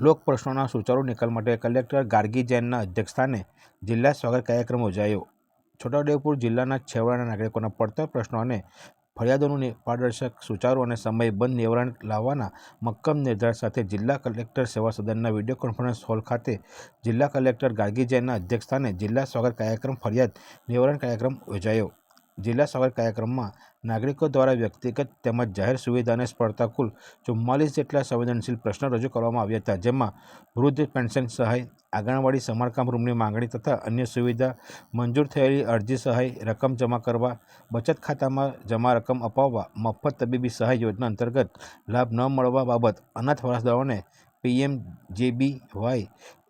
લોક પ્રશ્નોના સુચારુ નિકાલ માટે કલેક્ટર ગાર્ગી જૈનના અધ્યક્ષસ્થાને જિલ્લા સ્વાગત કાર્યક્રમ યોજાયો. છોટાઉદેપુર જિલ્લાના છેવાડાના નાગરિકોના પડતર પ્રશ્નો અને ફરિયાદોનું પારદર્શક, સુચારુ અને સમયબદ્ધ નિવારણ લાવવાના મક્કમ નિર્ધાર સાથે જિલ્લા કલેક્ટર સેવા સદનના વિડીયો કોન્ફરન્સ હોલ ખાતે જિલ્લા કલેક્ટર ગાર્ગી જૈનના અધ્યક્ષસ્થાને જિલ્લા સ્વાગત કાર્યક્રમ ફરિયાદ નિવારણ કાર્યક્રમ યોજાયો. જિલ્લા સ્વાગત કાર્યક્રમમાં નાગરિકો દ્વારા વ્યક્તિગત તેમજ જાહેર સુવિધાને સ્પર્ધતા કુલ 44 જેટલા સંવેદનશીલ પ્રશ્નો રજૂ કરવામાં આવ્યા હતા, જેમાં વૃદ્ધ પેન્શન સહાય, આંગણવાડી સમારકામ રૂમની માંગણી તથા અન્ય સુવિધા, મંજૂર થયેલી અરજી સહાય, રકમ જમા કરવા, બચત ખાતામાં જમા રકમ અપાવવા, મફત તબીબી સહાય યોજના અંતર્ગત લાભ ન મળવા બાબત, અનાથ વારસદારોને PMJBY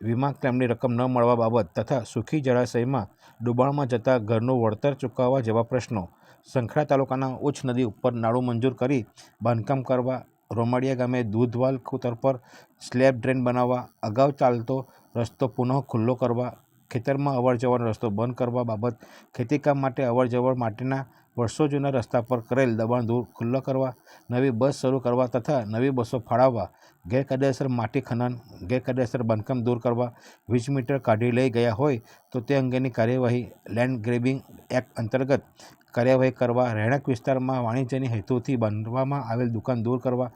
વીમા ક્લેમની રકમ ન મળવા બાબત તથા સુખી જળાશયમાં ડૂબાણમાં જતા ઘરનું વળતર ચૂકવવા જેવા પ્રશ્નો, સંખેડા તાલુકાના ઉચ્ચ નદી ઉપર નાળું મંજૂર કરી બાંધકામ કરવા, રોમાડિયા ગામે દૂધવાલ તર પર સ્લેબ ડ્રેન બનાવવા, અગાઉ ચાલતો રસ્તો પુનઃ ખુલ્લો કરવા, ખેતરમાં અવરજવરનો રસ્તો બંધ કરવા બાબત, ખેતીકામ માટે અવરજવર માટેના વર્ષો જૂના રસ્તા પર કરેલ દબાણ દૂર ખુલ્લો કરવા, નવી બસ શરૂ કરવા તથા નવી બસો ફાળવવા, ગેરકાયદેસર માટી ખનન, ગેરકાયદેસર બાંધકામ દૂર કરવા, વીજ મીટર કાઢી લઈ ગયા હોય તો તે અંગેની કાર્યવાહી, લેન્ડ ગ્રેબિંગ એક્ટ અંતર્ગત કાર્યવાહી કરવા, રહેણાંક વિસ્તારમાં વાણિજ્યની હેતુથી બાંધવામાં આવેલ દુકાન દૂર કરવા,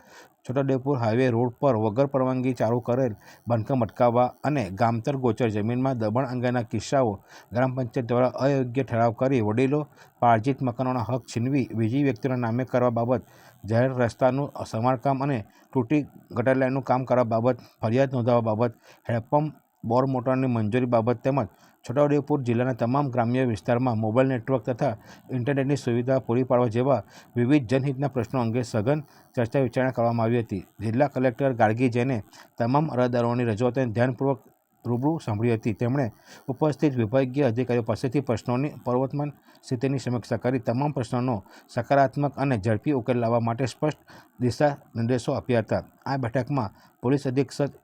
છોટાઉદેપુર હાઈવે રોડ પર વગર પરવાનગી ચાલુ કરેલ બાંધકામ અટકાવવા અને ગામતર ગોચર જમીનમાં દબાણ અંગેના કિસ્સાઓ ગ્રામ પંચાયત દ્વારા અયોગ્ય ઠરાવ કરી વડીલો પાર્જિત મકાનોના હક છીનવી બીજી વ્યક્તિઓના નામે કરવા બાબત, જાહેર રસ્તાનું સમારકામ અને તૂટી ગટર લાઇનનું કામ કરવા બાબત ફરિયાદ નોંધાવવા બાબત, હેન્ડપંપ બોર મોટરની મંજૂરી બાબત તેમજ છોટાઉદેપુર જિલ્લાના તમામ ગ્રામ્ય વિસ્તારમાં મોબાઈલ નેટવર્ક તથા ઇન્ટરનેટની સુવિધા પૂરી પાડવા જેવા વિવિધ જનહિતના પ્રશ્નો અંગે સઘન ચર્ચા વિચારણા કરવામાં આવી હતી. જિલ્લા કલેક્ટર ગાર્ગી જૈને તમામ અરજદારોની રજૂઆતોને ધ્યાનપૂર્વક રૂબરૂ સાંભળી હતી. તેમણે ઉપસ્થિત વિભાગીય અધિકારીઓ પાસેથી પ્રશ્નોની પ્રવર્તમાન સ્થિતિની સમીક્ષા કરી તમામ પ્રશ્નોનો સકારાત્મક અને ઝડપી ઉકેલ લાવવા માટે સ્પષ્ટ દિશા નિર્દેશો આપ્યા હતા. આ બેઠકમાં પોલીસ અધિક્ષક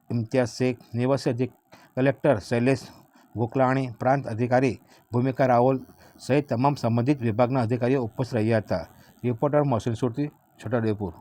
ઇમ્તિયાઝ શેખ, નિવાસી કલેક્ટર શૈલેષ ગોકલાણી, પ્રાંત અધિકારી ભૂમિકા રાઓલ સહિત તમામ સંબંધિત વિભાગના અધિકારીઓ ઉપસ્થિત રહ્યા હતા. રિપોર્ટર મોહસિન સુરતી, છોટાઉદેપુર.